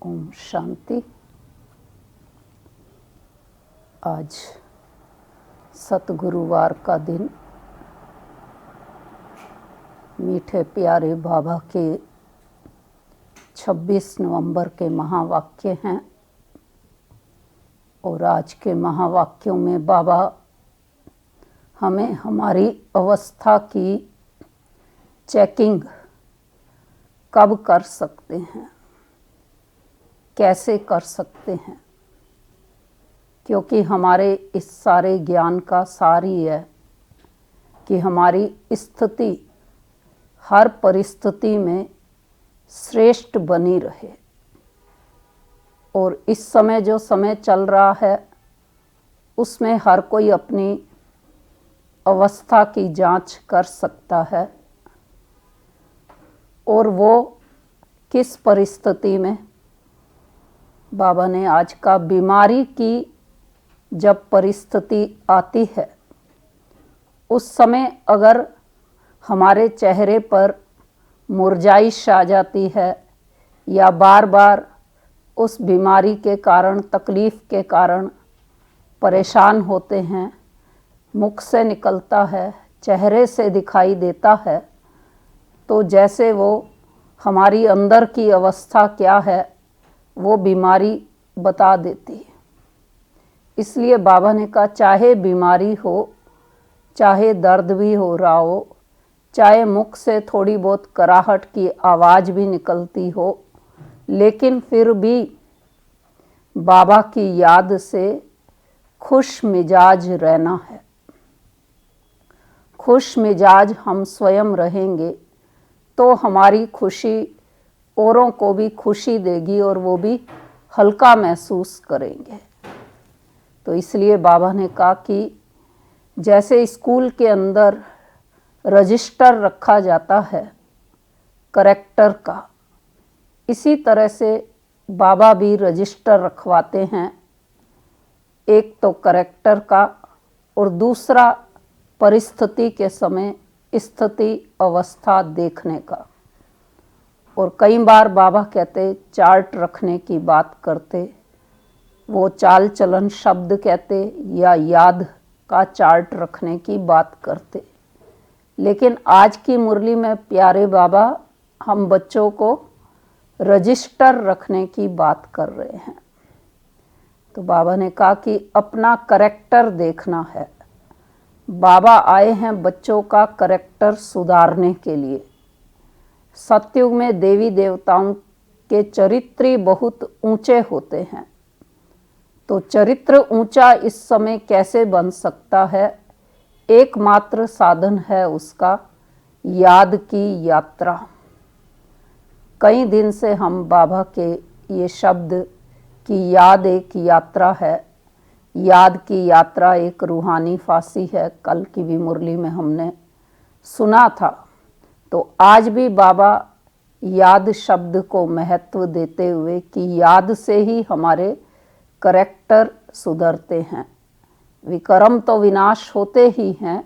ओम शांति। आज सतगुरुवार का दिन मीठे प्यारे बाबा के 26 नवंबर के महावाक्य हैं और आज के महावाक्यों में बाबा हमें हमारी अवस्था की चेकिंग कब कर सकते हैं, कैसे कर सकते हैं, क्योंकि हमारे इस सारे ज्ञान का सार ही है कि हमारी स्थिति हर परिस्थिति में श्रेष्ठ बनी रहे। और इस समय जो समय चल रहा है उसमें हर कोई अपनी अवस्था की जांच कर सकता है और वो किस परिस्थिति में। बाबा ने आज का बीमारी की जब परिस्थिति आती है उस समय अगर हमारे चेहरे पर मुरझाइश आ जाती है या बार बार उस बीमारी के कारण, तकलीफ़ के कारण परेशान होते हैं, मुख से निकलता है, चेहरे से दिखाई देता है, तो जैसे वो हमारी अंदर की अवस्था क्या है वो बीमारी बता देती है। इसलिए बाबा ने कहा चाहे बीमारी हो, चाहे दर्द भी हो रहा हो, चाहे मुख से थोड़ी बहुत कराहट की आवाज़ भी निकलती हो, लेकिन फिर भी बाबा की याद से खुश मिजाज रहना है। खुश मिजाज हम स्वयं रहेंगे तो हमारी खुशी औरों को भी खुशी देगी और वो भी हल्का महसूस करेंगे। तो इसलिए बाबा ने कहा कि जैसे स्कूल के अंदर रजिस्टर रखा जाता है करेक्टर का, इसी तरह से बाबा भी रजिस्टर रखवाते हैं, एक तो करेक्टर का और दूसरा परिस्थिति के समय स्थिति अवस्था देखने का। और कई बार बाबा कहते चार्ट रखने की बात करते, वो चाल चलन शब्द कहते या याद का चार्ट रखने की बात करते। लेकिन आज की मुरली में प्यारे बाबा हम बच्चों को रजिस्टर रखने की बात कर रहे हैं। तो बाबा ने कहा कि अपना करेक्टर देखना है। बाबा आए हैं बच्चों का करेक्टर सुधारने के लिए। सतयुग में देवी देवताओं के चरित्र बहुत ऊंचे होते हैं, तो चरित्र ऊंचा इस समय कैसे बन सकता है? एकमात्र साधन है उसका याद की यात्रा। कई दिन से हम बाबा के ये शब्द कि याद एक यात्रा है, याद की यात्रा एक रूहानी फांसी है, कल की भी मुरली में हमने सुना था। तो आज भी बाबा याद शब्द को महत्व देते हुए कि याद से ही हमारे करेक्टर सुधरते हैं। विकर्म तो विनाश होते ही हैं,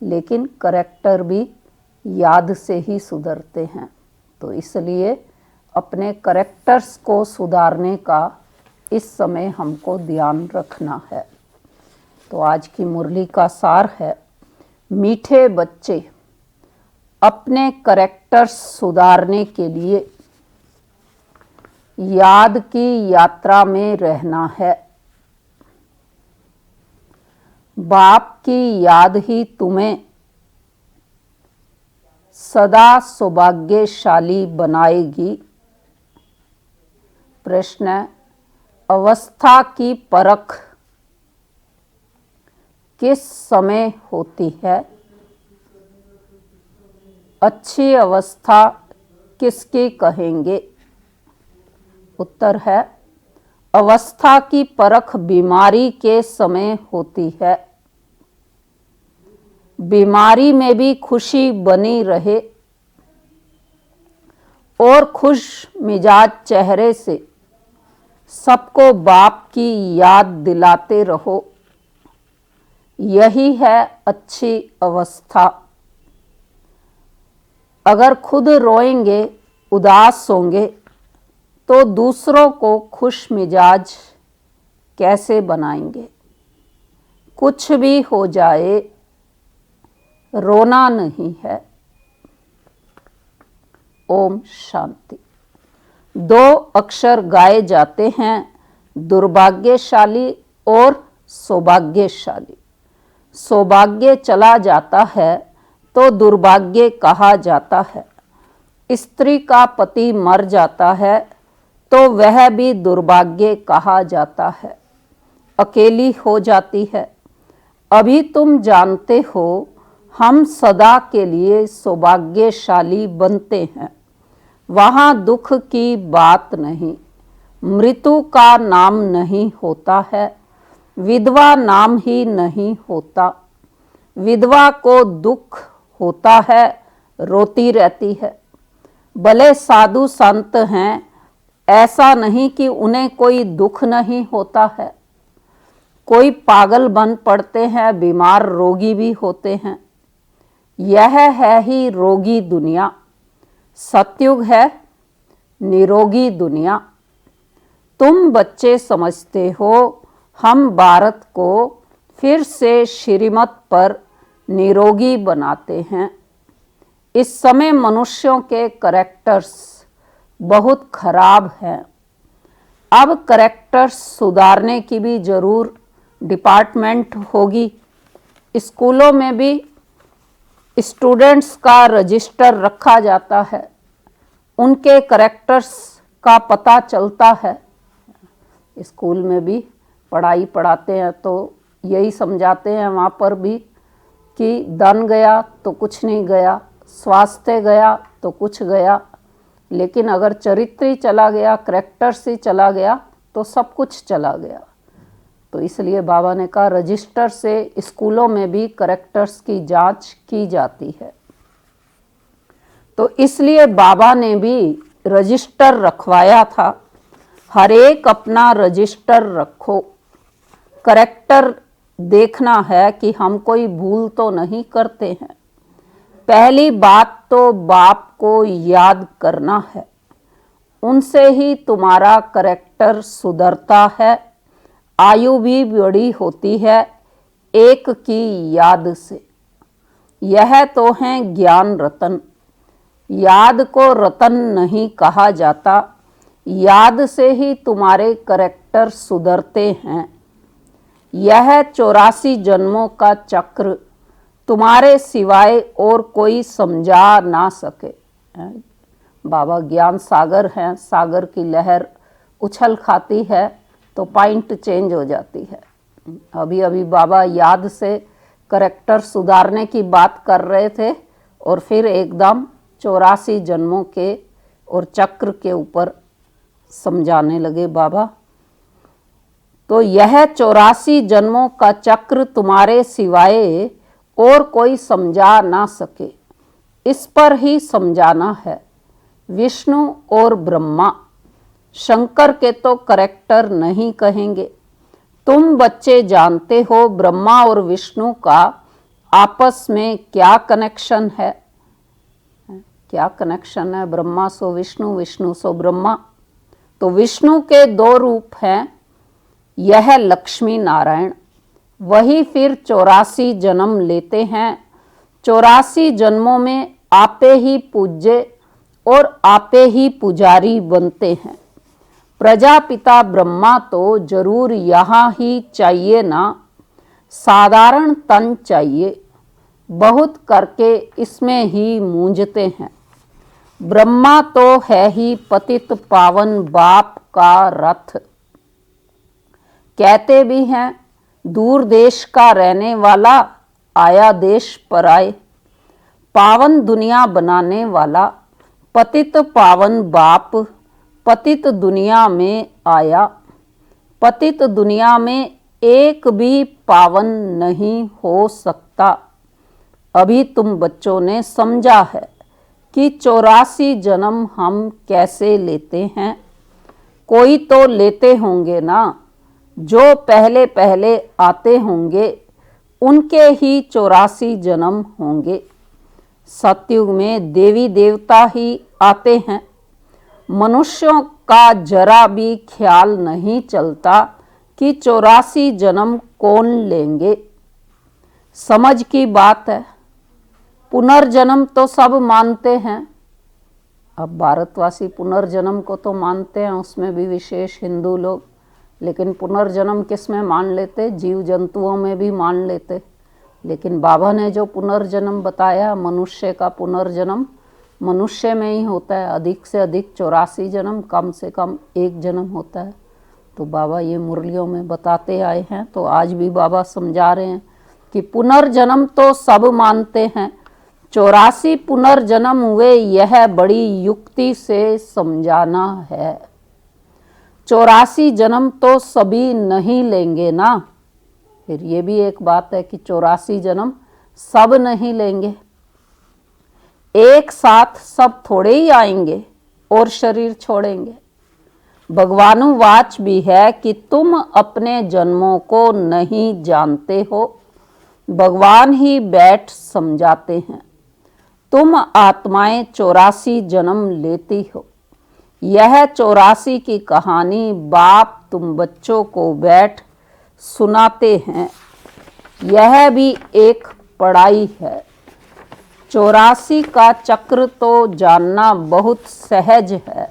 लेकिन करेक्टर भी याद से ही सुधरते हैं। तो इसलिए अपने करेक्टर्स को सुधारने का इस समय हमको ध्यान रखना है। तो आज की मुरली का सार है, मीठे बच्चे अपने करेक्टर्स सुधारने के लिए याद की यात्रा में रहना है। बाप की याद ही तुम्हें सदा सौभाग्यशाली बनाएगी। प्रश्न, अवस्था की परख किस समय होती है? अच्छी अवस्था किसकी कहेंगे? उत्तर है अवस्था की परख बीमारी के समय होती है। बीमारी में भी खुशी बनी रहे और खुश मिजाज चेहरे से सबको बाप की याद दिलाते रहो, यही है अच्छी अवस्था। अगर खुद रोएंगे, उदास होंगे तो दूसरों को खुश मिजाज कैसे बनाएंगे। कुछ भी हो जाए रोना नहीं है। ओम शांति। 2 अक्षर गाए जाते हैं, दुर्भाग्यशाली और सौभाग्यशाली। सौभाग्य चला जाता है तो दुर्भाग्य कहा जाता है। स्त्री का पति मर जाता है तो वह भी दुर्भाग्य कहा जाता है। अकेली हो जाती है। अभी तुम जानते हो हम सदा के लिए सौभाग्यशाली बनते हैं। वहाँ दुख की बात नहीं, मृत्यु का नाम नहीं होता है, विधवा नाम ही नहीं होता। विधवा को दुख होता है, रोती रहती है। भले साधु संत हैं, ऐसा नहीं कि उन्हें कोई दुख नहीं होता है। कोई पागल बन पड़ते हैं, बीमार रोगी भी होते हैं। यह है ही रोगी दुनिया। सतयुग है निरोगी दुनिया। तुम बच्चे समझते हो हम भारत को फिर से श्रीमत पर निरोगी बनाते हैं। इस समय मनुष्यों के करैक्टर्स बहुत खराब हैं। अब करैक्टर्स सुधारने की भी जरूर डिपार्टमेंट होगी। स्कूलों में भी स्टूडेंट्स का रजिस्टर रखा जाता है, उनके करैक्टर्स का पता चलता है। स्कूल में भी पढ़ाई पढ़ाते हैं तो यही समझाते हैं वहाँ पर भी कि धन गया तो कुछ नहीं गया, स्वास्थ्य गया तो कुछ गया, लेकिन अगर चरित्र ही चला गया, करैक्टर्स ही चला गया तो सब कुछ चला गया। तो इसलिए बाबा ने कहा रजिस्टर से स्कूलों में भी करैक्टर्स की जांच की जाती है। तो इसलिए बाबा ने भी रजिस्टर रखवाया था। हर एक अपना रजिस्टर रखो। करैक्टर देखना है कि हम कोई भूल तो नहीं करते हैं। पहली बात तो बाप को याद करना है, उनसे ही तुम्हारा करैक्टर सुधरता है। आयु भी बड़ी होती है एक की याद से। यह तो है ज्ञान रतन। याद को रतन नहीं कहा जाता। याद से ही तुम्हारे करैक्टर सुधरते हैं। यह 84 जन्मों का चक्र तुम्हारे सिवाय और कोई समझा ना सके। बाबा ज्ञान सागर हैं, सागर की लहर उछल खाती है तो पॉइंट चेंज हो जाती है। अभी अभी बाबा याद से करैक्टर सुधारने की बात कर रहे थे और फिर एकदम 84 जन्मों के और चक्र के ऊपर समझाने लगे बाबा। तो यह 84 जन्मों का चक्र तुम्हारे सिवाय और कोई समझा ना सके, इस पर ही समझाना है। विष्णु और ब्रह्मा, शंकर के तो करैक्टर नहीं कहेंगे। तुम बच्चे जानते हो ब्रह्मा और विष्णु का आपस में क्या कनेक्शन है। क्या कनेक्शन है? ब्रह्मा सो विष्णु, विष्णु सो ब्रह्मा। तो विष्णु के 2 रूप हैं, यह लक्ष्मी नारायण। वही फिर 84 जन्म लेते हैं। 84 जन्मों में आपे ही पूज्य और आपे ही पुजारी बनते हैं। प्रजापिता ब्रह्मा तो जरूर यहाँ ही चाहिए ना, साधारण तन चाहिए। बहुत करके इसमें ही मूंझते हैं। ब्रह्मा तो है ही पतित पावन बाप का रथ। कहते भी हैं दूर देश का रहने वाला आया देश पर आए। पावन दुनिया बनाने वाला पतित पावन बाप पतित दुनिया में आया। पतित दुनिया में एक भी पावन नहीं हो सकता। अभी तुम बच्चों ने समझा है कि 84 जन्म हम कैसे लेते हैं। कोई तो लेते होंगे ना, जो पहले पहले आते होंगे उनके ही 84 जन्म होंगे। सतयुग में देवी देवता ही आते हैं। मनुष्यों का जरा भी ख्याल नहीं चलता कि 84 जन्म कौन लेंगे। समझ की बात है। पुनर्जन्म तो सब मानते हैं। अब भारतवासी पुनर्जन्म को तो मानते हैं, उसमें भी विशेष हिंदू लोग, लेकिन पुनर्जन्म किस में मान लेते? जीव जंतुओं में भी मान लेते। लेकिन बाबा ने जो पुनर्जन्म बताया, मनुष्य का पुनर्जन्म मनुष्य में ही होता है। अधिक से अधिक 84 जन्म, कम से कम 1 जन्म होता है। तो बाबा ये मुरलियों में बताते आए हैं। तो आज भी बाबा समझा रहे हैं कि पुनर्जन्म तो सब मानते हैं, 84 पुनर्जन्म हुए, यह बड़ी युक्ति से समझाना है। 84 जन्म तो सभी नहीं लेंगे ना। फिर ये भी एक बात है कि 84 जन्म सब नहीं लेंगे। एक साथ सब थोड़े ही आएंगे और शरीर छोड़ेंगे। भगवानुवाच भी है कि तुम अपने जन्मों को नहीं जानते हो, भगवान ही बैठ समझाते हैं। तुम आत्माएं 84 जन्म लेती हो। यह 84 की कहानी बाप तुम बच्चों को बैठ सुनाते हैं। यह भी एक पढ़ाई है। 84 का चक्र तो जानना बहुत सहज है।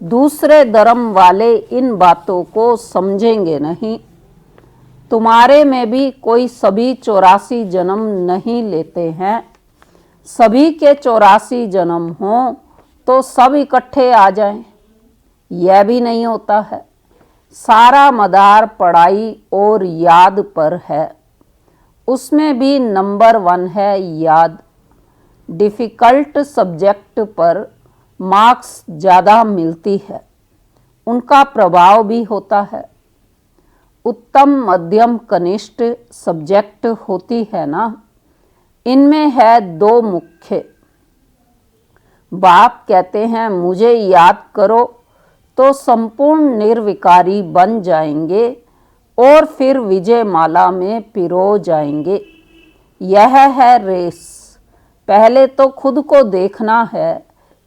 दूसरे धर्म वाले इन बातों को समझेंगे नहीं। तुम्हारे में भी कोई सभी 84 जन्म नहीं लेते हैं। सभी के 84 जन्म हों तो सब इकट्ठे आ जाएं, यह भी नहीं होता है। सारा मदार पढ़ाई और याद पर है। उसमें भी नंबर 1 है याद। डिफ़िकल्ट सब्जेक्ट पर मार्क्स ज़्यादा मिलती है, उनका प्रभाव भी होता है। उत्तम, मध्यम, कनिष्ठ सब्जेक्ट होती है ना, इनमें है 2 मुख्य। बाप कहते हैं मुझे याद करो तो संपूर्ण निर्विकारी बन जाएंगे और फिर विजय माला में पिरो जाएंगे। यह है रेस। पहले तो खुद को देखना है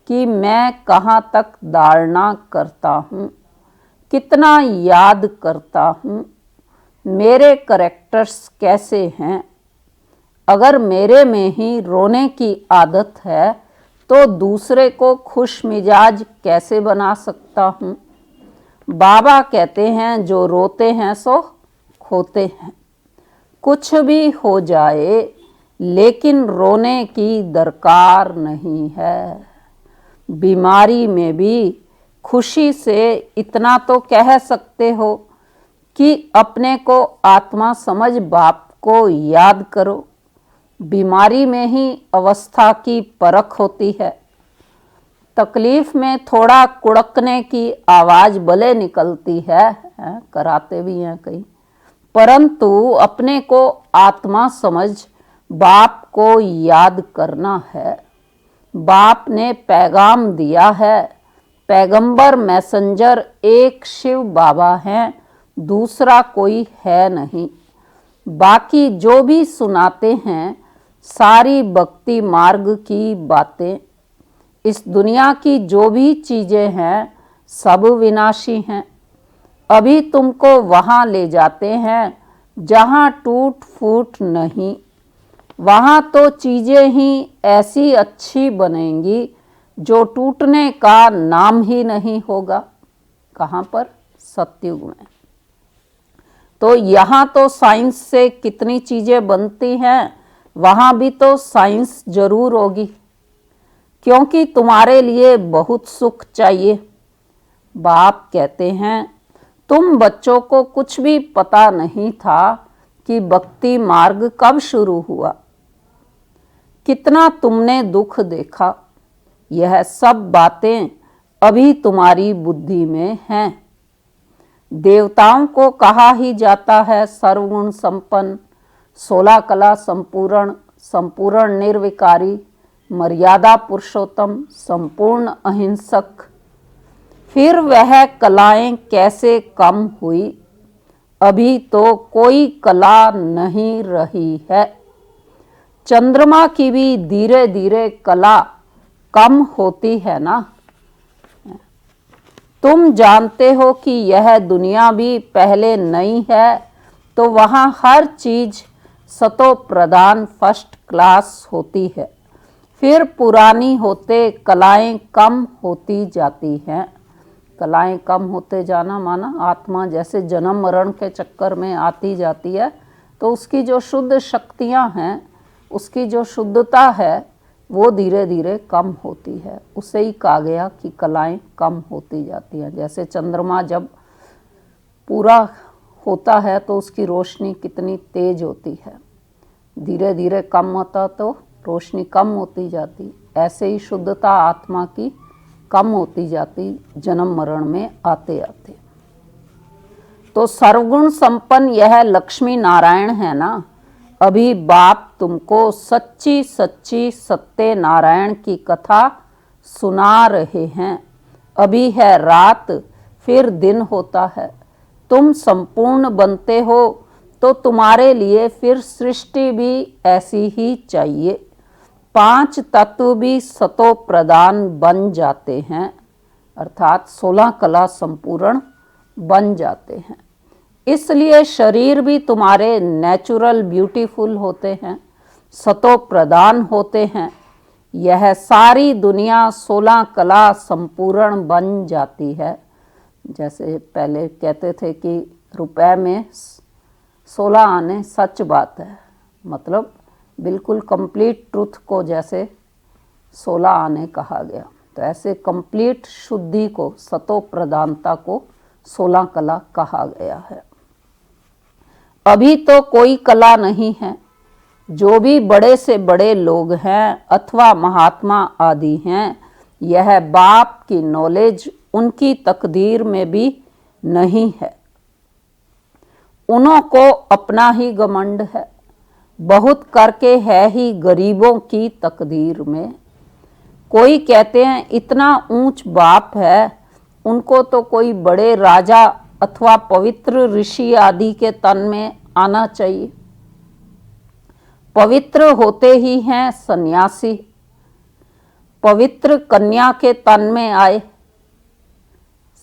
कि मैं कहाँ तक धारणा करता हूँ, कितना याद करता हूँ, मेरे करैक्टर्स कैसे हैं। अगर मेरे में ही रोने की आदत है तो दूसरे को खुश मिजाज कैसे बना सकता हूँ। बाबा कहते हैं जो रोते हैं सो खोते हैं। कुछ भी हो जाए लेकिन रोने की दरकार नहीं है। बीमारी में भी खुशी से इतना तो कह सकते हो कि अपने को आत्मा समझ बाप को याद करो। बीमारी में ही अवस्था की परख होती है। तकलीफ में थोड़ा कुड़कने की आवाज़ भले निकलती है, कराते भी हैं कई, परंतु अपने को आत्मा समझ बाप को याद करना है। बाप ने पैगाम दिया है। पैगंबर मैसेंजर एक शिव बाबा हैं, दूसरा कोई है नहीं। बाकी जो भी सुनाते हैं सारी भक्ति मार्ग की बातें। इस दुनिया की जो भी चीज़ें हैं सब विनाशी हैं। अभी तुमको वहाँ ले जाते हैं जहाँ टूट फूट नहीं। वहाँ तो चीज़ें ही ऐसी अच्छी बनेंगी जो टूटने का नाम ही नहीं होगा। कहाँ पर? सतयुग में। तो यहाँ तो साइंस से कितनी चीज़ें बनती हैं, वहाँ भी तो साइंस जरूर होगी, क्योंकि तुम्हारे लिए बहुत सुख चाहिए। बाप कहते हैं तुम बच्चों को कुछ भी पता नहीं था कि भक्ति मार्ग कब शुरू हुआ। कितना तुमने दुख देखा। यह सब बातें अभी तुम्हारी बुद्धि में हैं। देवताओं को कहा ही जाता है सर्वगुण संपन्न, 16 कला संपूर्ण, संपूर्ण निर्विकारी, मर्यादा पुरुषोत्तम, संपूर्ण अहिंसक। फिर वह कलाएं कैसे कम हुई? अभी तो कोई कला नहीं रही है। चंद्रमा की भी धीरे धीरे कला कम होती है ना। तुम जानते हो कि यह दुनिया भी पहले नई है, तो वहाँ हर चीज सतो प्रधान फर्स्ट क्लास होती है। फिर पुरानी होते कलाएं कम होती जाती हैं। कलाएं कम होते जाना माना आत्मा जैसे जन्म मरण के चक्कर में आती जाती है, तो उसकी जो शुद्ध शक्तियां हैं, उसकी जो शुद्धता है, वो धीरे धीरे कम होती है। उसे ही कहा गया कि कलाएं कम होती जाती हैं। जैसे चंद्रमा जब पूरा होता है तो उसकी रोशनी कितनी तेज होती है, धीरे धीरे कम होता तो रोशनी कम होती जाती। ऐसे ही शुद्धता आत्मा की कम होती जाती जन्म मरण में आते आते। तो सर्वगुण संपन्न यह लक्ष्मी नारायण है ना। अभी बाप तुमको सच्ची सच्ची सत्य नारायण की कथा सुना रहे हैं। अभी है रात, फिर दिन होता है। तुम संपूर्ण बनते हो तो तुम्हारे लिए फिर सृष्टि भी ऐसी ही चाहिए। 5 तत्व भी सतो प्रधान बन जाते हैं, अर्थात 16 कला संपूर्ण बन जाते हैं। इसलिए शरीर भी तुम्हारे नेचुरल ब्यूटीफुल होते हैं, सतो प्रधान होते हैं। यह सारी दुनिया 16 कला संपूर्ण बन जाती है। जैसे पहले कहते थे कि रुपए में 16 आने सच बात है, मतलब बिल्कुल कंप्लीट ट्रुथ को जैसे 16 आने कहा गया, तो ऐसे कंप्लीट शुद्धि को, सतो प्रधानता को 16 कला कहा गया है। अभी तो कोई कला नहीं है। जो भी बड़े से बड़े लोग हैं अथवा महात्मा आदि हैं, यह बाप की नॉलेज उनकी तकदीर में भी नहीं है। उन्हों को अपना ही घमंड है, बहुत करके है ही गरीबों की तकदीर में। कोई कहते हैं इतना ऊंच बाप है, उनको तो कोई बड़े राजा अथवा पवित्र ऋषि आदि के तन में आना चाहिए। पवित्र होते ही हैं सन्यासी, पवित्र कन्या के तन में आए।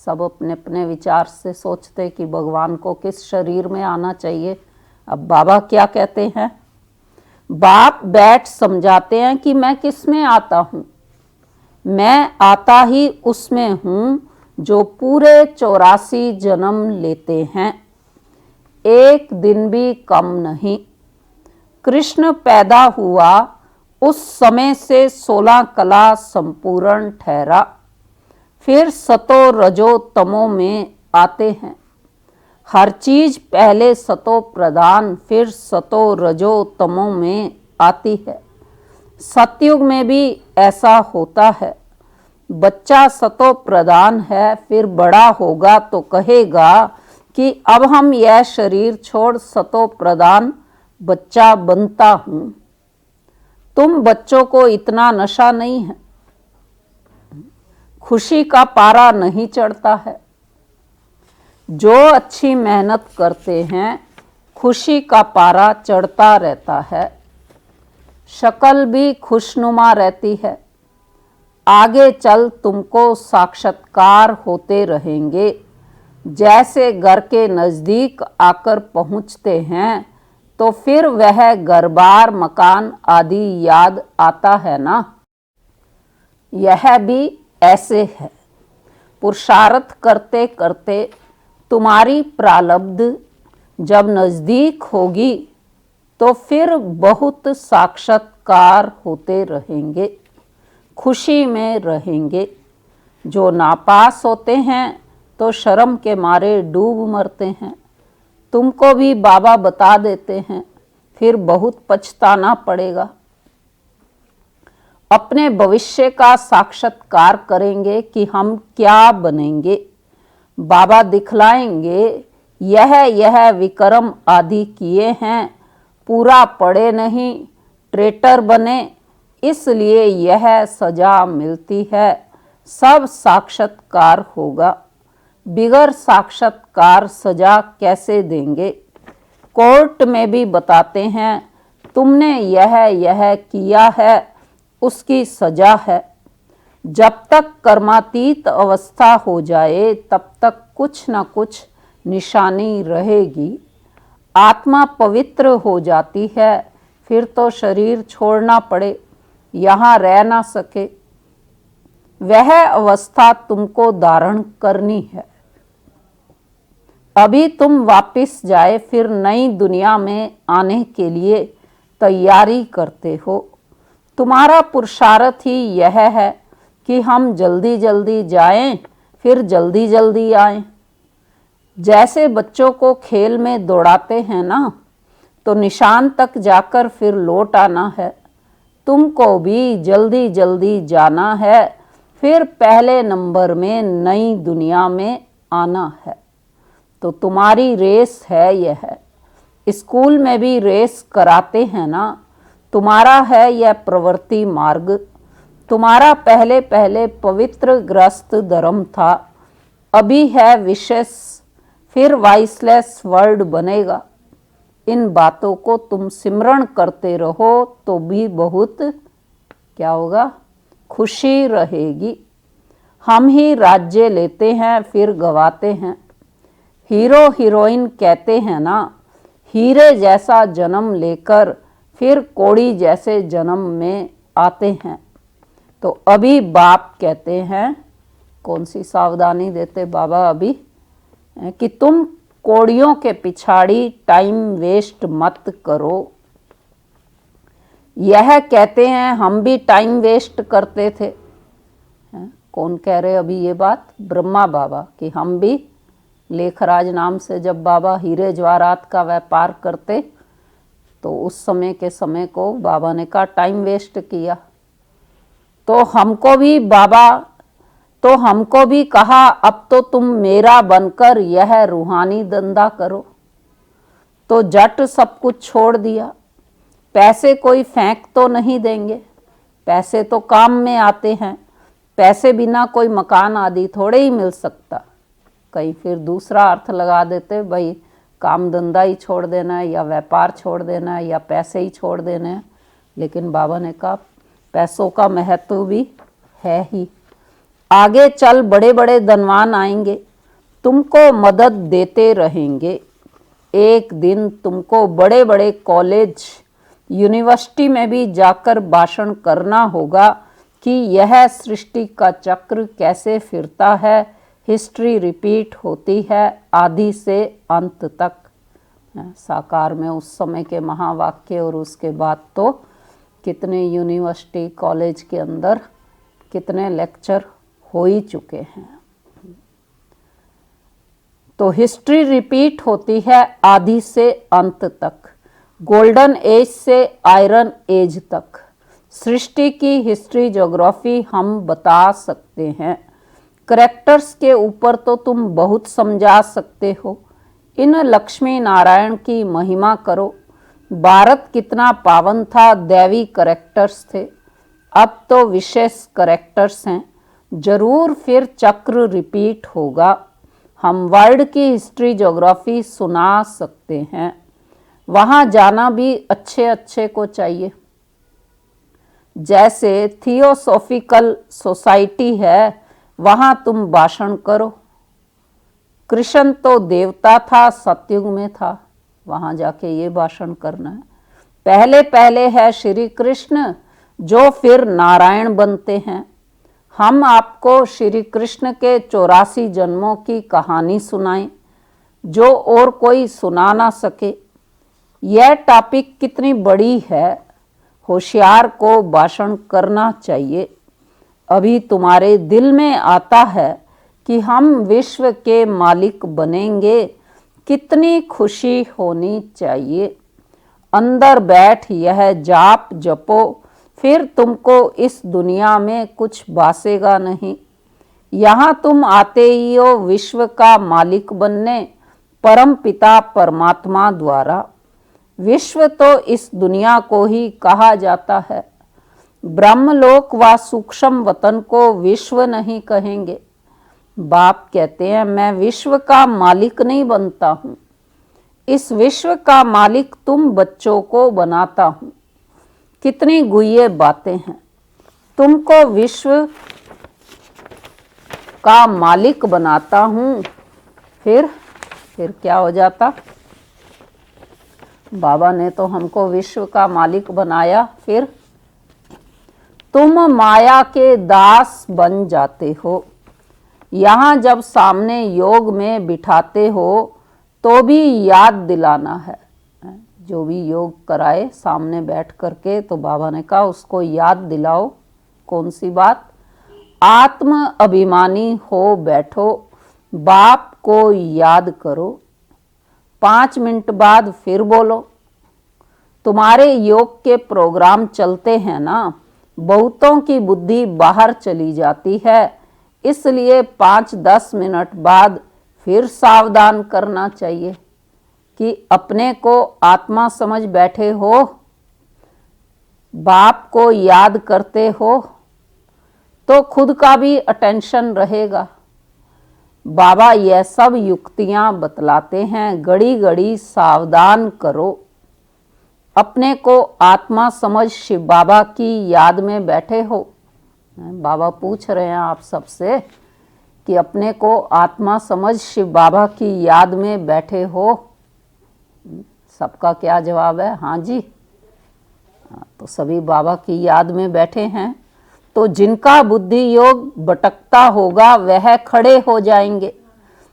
सब अपने अपने विचार से सोचते कि भगवान को किस शरीर में आना चाहिए। अब बाबा क्या कहते हैं, बाप बैठ समझाते हैं कि मैं किस में आता हूँ। मैं आता ही उसमें हूँ जो पूरे 84 जन्म लेते हैं, एक दिन भी कम नहीं। कृष्ण पैदा हुआ उस समय से 16 कला संपूर्ण ठहरा, फिर सतो रजो तमो में आते हैं। हर चीज पहले सतो प्रधान, फिर सतो रजो तमो में आती है। सतयुग में भी ऐसा होता है। बच्चा सतो प्रधान है, फिर बड़ा होगा तो कहेगा कि अब हम यह शरीर छोड़ सतो प्रधान बच्चा बनता हूं। तुम बच्चों को इतना नशा नहीं है, खुशी का पारा नहीं चढ़ता है। जो अच्छी मेहनत करते हैं खुशी का पारा चढ़ता रहता है, शक्ल भी खुशनुमा रहती है। आगे चल तुमको साक्षात्कार होते रहेंगे। जैसे घर के नज़दीक आकर पहुँचते हैं तो फिर वह घर बार मकान आदि याद आता है ना। यह भी ऐसे है। पुरुषार्थ करते करते तुम्हारी प्रारब्ध जब नज़दीक होगी तो फिर बहुत साक्षात्कार होते रहेंगे, खुशी में रहेंगे। जो नापास होते हैं तो शर्म के मारे डूब मरते हैं। तुमको भी बाबा बता देते हैं, फिर बहुत पछताना पड़ेगा। अपने भविष्य का साक्षात्कार करेंगे कि हम क्या बनेंगे। बाबा दिखलाएंगे यह विक्रम आदि किए हैं, पूरा पढ़े नहीं, ट्रेटर बने, इसलिए यह सजा मिलती है। सब साक्षात्कार होगा, बिगर साक्षात्कार सजा कैसे देंगे। कोर्ट में भी बताते हैं तुमने यह किया है, उसकी सजा है। जब तक कर्मातीत अवस्था हो जाए तब तक कुछ न कुछ निशानी रहेगी। आत्मा पवित्र हो जाती है फिर तो शरीर छोड़ना पड़े, यहाँ रह ना सके, वह अवस्था तुमको धारण करनी है। अभी तुम वापिस जाए फिर नई दुनिया में आने के लिए तैयारी करते हो। तुम्हारा पुरुषार्थ ही यह है कि हम जल्दी जल्दी जाएं फिर जल्दी जल्दी आएं। जैसे बच्चों को खेल में दौड़ाते हैं ना, तो निशान तक जाकर फिर लौट आना है। तुमको भी जल्दी जल्दी जाना है, फिर पहले नंबर में नई दुनिया में आना है। तो तुम्हारी रेस है यह। स्कूल में भी रेस कराते हैं ना, तुम्हारा है यह प्रवृत्ति मार्ग। तुम्हारा पहले पहले पवित्र ग्रस्त धर्म था, अभी है विशेष, फिर वाइसलेस वर्ड बनेगा। इन बातों को तुम सिमरण करते रहो तो भी बहुत क्या होगा, खुशी रहेगी। हम ही राज्य लेते हैं फिर गवाते हैं। हीरो हीरोइन कहते हैं ना, हीरे जैसा जन्म लेकर फिर कोड़ी जैसे जन्म में आते हैं। तो अभी बाप कहते हैं, कौन सी सावधानी देते बाबा अभी, कि तुम कोड़ियों के पिछाड़ी टाइम वेस्ट मत करो। यह कहते हैं हम भी टाइम वेस्ट करते थे। कौन कह रहे अभी ये बात? ब्रह्मा बाबा, कि हम भी लेखराज नाम से जब बाबा हीरे जवाहरात का व्यापार करते तो उस समय के समय को बाबा ने कहा टाइम वेस्ट किया। तो हमको भी बाबा, तो हमको भी कहा अब तो तुम मेरा बनकर यह रूहानी धंधा करो। तो जट सब कुछ छोड़ दिया। पैसे कोई फेंक तो नहीं देंगे, पैसे तो काम में आते हैं। पैसे बिना कोई मकान आदि थोड़े ही मिल सकता। कहीं फिर दूसरा अर्थ लगा देते, भाई काम धंधा ही छोड़ देना है या व्यापार छोड़ देना है या पैसे ही छोड़ देने हैं। लेकिन बाबा ने कहा पैसों का महत्व भी है ही। आगे चल बड़े बड़े धनवान आएंगे, तुमको मदद देते रहेंगे। एक दिन तुमको बड़े बड़े कॉलेज यूनिवर्सिटी में भी जाकर भाषण करना होगा कि यह सृष्टि का चक्र कैसे फिरता है, हिस्ट्री रिपीट होती है आदि से अंत तक। साकार में उस समय के महावाक्य और उसके बाद तो कितने यूनिवर्सिटी कॉलेज के अंदर कितने लेक्चर हो ही चुके हैं। तो हिस्ट्री रिपीट होती है आदि से अंत तक, गोल्डन एज से आयरन एज तक। सृष्टि की हिस्ट्री ज्योग्राफी हम बता सकते हैं। करैक्टर्स के ऊपर तो तुम बहुत समझा सकते हो। इन लक्ष्मी नारायण की महिमा करो। भारत कितना पावन था, दैवी करैक्टर्स थे, अब तो विशेष करैक्टर्स हैं। जरूर फिर चक्र रिपीट होगा। हम वर्ल्ड की हिस्ट्री ज्योग्राफी सुना सकते हैं। वहाँ जाना भी अच्छे अच्छे को चाहिए। जैसे थियोसॉफिकल सोसाइटी है, वहाँ तुम भाषण करो। कृष्ण तो देवता था, सतयुग में था, वहाँ जाके ये भाषण करना है। पहले पहले है श्री कृष्ण जो फिर नारायण बनते हैं। हम आपको श्री कृष्ण के 84 जन्मों की कहानी सुनाएं जो और कोई सुना ना सके। यह टॉपिक कितनी बड़ी है, होशियार को भाषण करना चाहिए। अभी तुम्हारे दिल में आता है कि हम विश्व के मालिक बनेंगे, कितनी खुशी होनी चाहिए। अंदर बैठ यह जाप जपो, फिर तुमको इस दुनिया में कुछ बासेगा नहीं। यहाँ तुम आते ही हो विश्व का मालिक बनने, परम पिता परमात्मा द्वारा। विश्व तो इस दुनिया को ही कहा जाता है। ब्रह्मलोक व सूक्ष्म वतन को विश्व नहीं कहेंगे। बाप कहते हैं मैं विश्व का मालिक नहीं बनता हूँ, इस विश्व का मालिक तुम बच्चों को बनाता हूँ। कितनी गुह्य बातें हैं। तुमको विश्व का मालिक बनाता हूँ, फिर क्या हो जाता? बाबा ने तो हमको विश्व का मालिक बनाया, फिर तुम माया के दास बन जाते हो। यहाँ जब सामने योग में बिठाते हो तो भी याद दिलाना है। जो भी योग कराए सामने बैठ करके, तो बाबा ने कहा उसको याद दिलाओ। कौन सी बात? आत्म अभिमानी हो बैठो, बाप को याद करो। 5 मिनट बाद फिर बोलो। तुम्हारे योग के प्रोग्राम चलते हैं ना, बहुतों की बुद्धि बाहर चली जाती है, इसलिए 5-10 मिनट बाद फिर सावधान करना चाहिए कि अपने को आत्मा समझ बैठे हो, बाप को याद करते हो, तो खुद का भी अटेंशन रहेगा। बाबा यह सब युक्तियां बतलाते हैं, घड़ी घड़ी सावधान करो। अपने को आत्मा समझ शिव बाबा की याद में बैठे हो। बाबा पूछ रहे हैं आप सबसे कि अपने को आत्मा समझ शिव बाबा की याद में बैठे हो? सबका क्या जवाब है? हाँ जी। तो सभी बाबा की याद में बैठे हैं। तो जिनका बुद्धि योग भटकता होगा वह खड़े हो जाएंगे।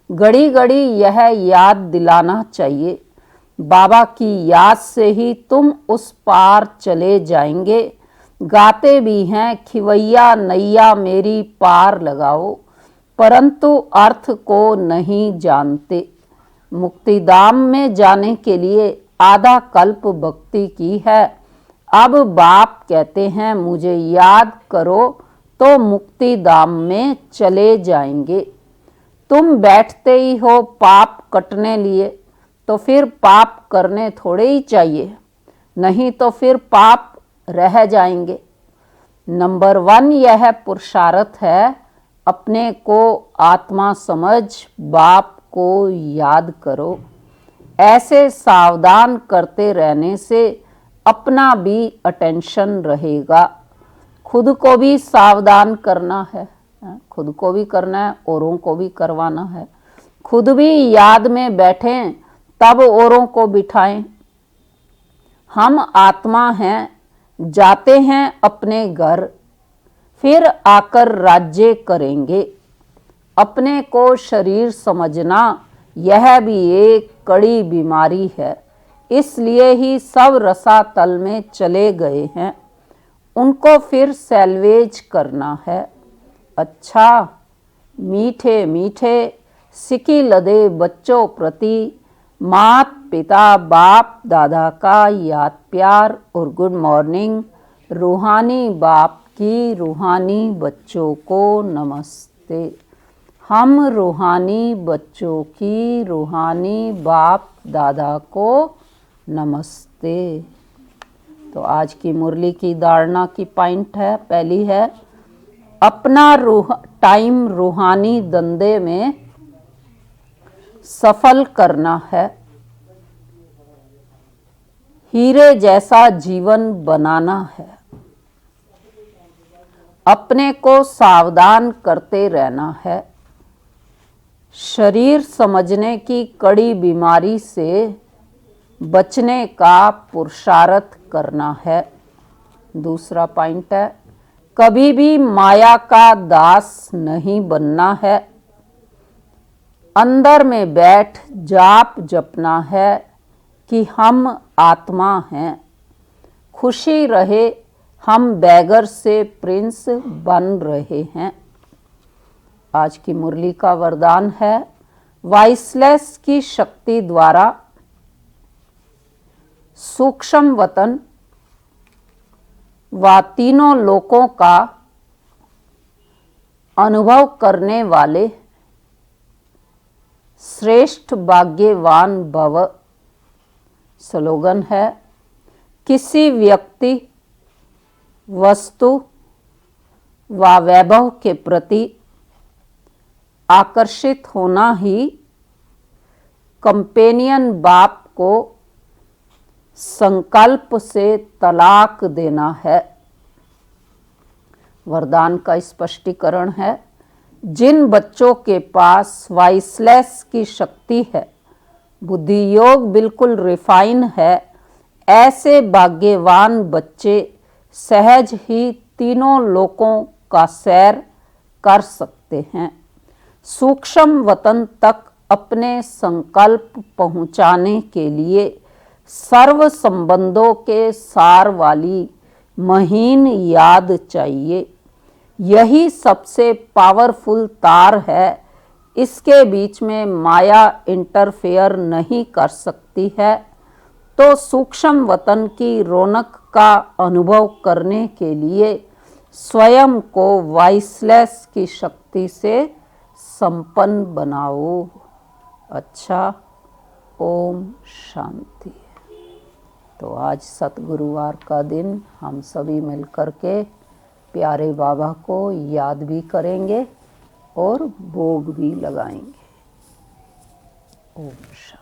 घड़ी घड़ी यह याद दिलाना चाहिए, बाबा की याद से ही तुम उस पार चले जाएंगे। गाते भी हैं खिवैया नैया मेरी पार लगाओ, परंतु अर्थ को नहीं जानते। मुक्तिधाम में जाने के लिए आधा कल्प भक्ति की है। अब बाप कहते हैं मुझे याद करो तो मुक्तिधाम में चले जाएंगे। तुम बैठते ही हो पाप कटने लिए, तो फिर पाप करने थोड़े ही चाहिए, नहीं तो फिर पाप रह जाएंगे। नंबर 1 यह पुरुषार्थ है, अपने को आत्मा समझ बाप को याद करो। ऐसे सावधान करते रहने से अपना भी अटेंशन रहेगा। खुद को भी सावधान करना है, खुद को भी करना है, औरों को भी करवाना है। खुद भी याद में बैठें तब औरों को बिठाएं। हम आत्मा हैं, जाते हैं अपने घर, फिर आकर राज्य करेंगे। अपने को शरीर समझना यह भी एक कड़ी बीमारी है, इसलिए ही सब रसातल में चले गए हैं। उनको फिर सैल्वेज करना है। अच्छा, मीठे मीठे सिकी लदे बच्चों प्रति मात पिता बाप दादा का याद प्यार और गुड मॉर्निंग। रूहानी बाप की रूहानी बच्चों को नमस्ते। हम रूहानी बच्चों की रूहानी बाप दादा को नमस्ते। तो आज की मुरली की धारणा की पॉइंट है, पहली है अपना टाइम रूहानी धंधे में सफल करना है। हीरे जैसा जीवन बनाना है। अपने को सावधान करते रहना है। शरीर समझने की कड़ी बीमारी से बचने का पुरुषार्थ करना है। दूसरा पॉइंट है कभी भी माया का दास नहीं बनना है। अंदर में बैठ जाप जपना है कि हम आत्मा हैं। खुशी रहे, हम बैगर से प्रिंस बन रहे हैं। आज की मुरली का वरदान है वाइसलेस की शक्ति द्वारा सूक्ष्म वतन व तीनों लोकों का अनुभव करने वाले श्रेष्ठ भाग्यवान भव। स्लोगन है किसी व्यक्ति वस्तु व वैभव के प्रति आकर्षित होना ही कंपेनियन बाप को संकल्प से तलाक देना है। वरदान का स्पष्टीकरण है जिन बच्चों के पास वाइसलेस की शक्ति है, बुद्धि योग बिल्कुल रिफाइन है, ऐसे भाग्यवान बच्चे सहज ही तीनों लोकों का सैर कर सकते हैं। सूक्ष्म वतन तक अपने संकल्प पहुंचाने के लिए सर्व संबंधों के सार वाली महीन याद चाहिए। यही सबसे पावरफुल तार है। इसके बीच में माया इंटरफेयर नहीं कर सकती है। तो सूक्ष्म वतन की रौनक का अनुभव करने के लिए स्वयं को वाइसलेस की शक्ति से संपन्न बनाओ। अच्छा, ओम शांति। तो आज सतगुरुवार का दिन हम सभी मिलकर के प्यारे बाबा को याद भी करेंगे और भोग भी लगाएंगे। ओम शांति।